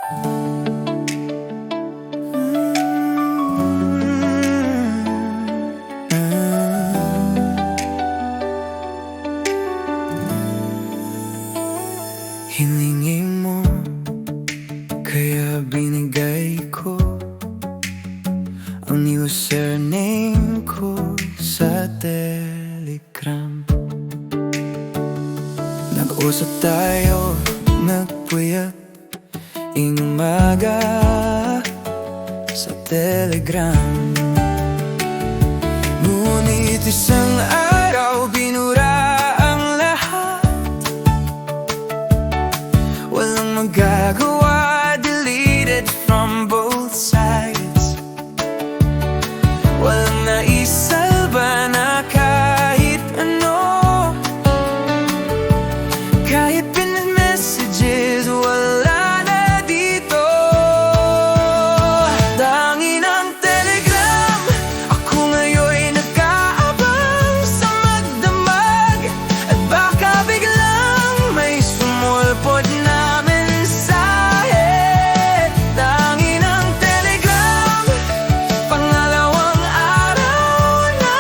Hiningi mo, kaya binigay ko ang username ko sa Telegram. Nag-usap tayo, nagpuyat ing umaga sa Telegram. Ngunit isang araw binura ang lahat. Walang magagawa, deleted from both sides. Walang naisalba na kahit ano. Kahit pinned messages, wala na dito. Dangin ang Telegram, ako ngayon'y nag-aabang sa magdamag. At baka biglang may sumulpot na mensahe. Dangin ang Telegram, pangalawang araw na,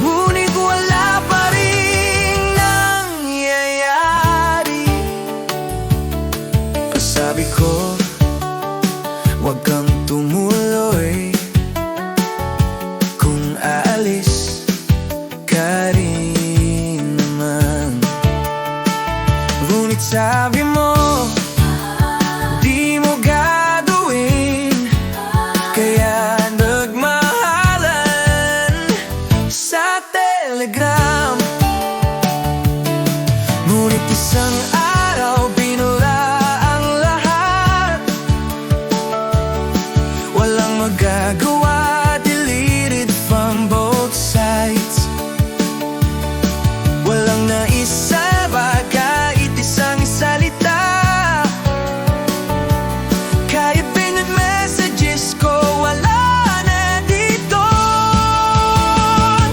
ngunit wala pa rin nangyayari. Sabi ko, huwag kang tumuloy kung aalis ka rin naman. Ngunit sabi mo, di mo gagawin, kaya nagmahalan sa Telegram. Ngunit isang araw binura ang lahat. Walang magagawa, deleted from both sides. Walang naisaba kahit isang salita. Kahit pinned messages ko, wala na dito.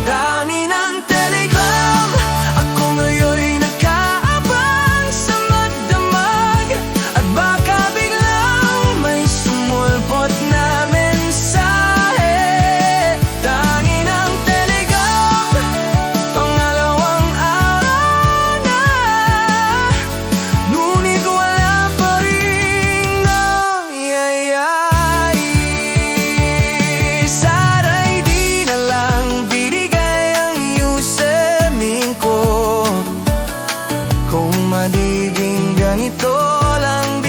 Dami ng Telegram, ako ngayon'y nag-aabang sa magdamag. At baka biglang may sumulpot na mensahe. Dami ng Telegram, pangalawang araw na, ngunit wala pa rin nangyayari. Sana'y di na lang binigay ang username ko. Kung magiging ganito lang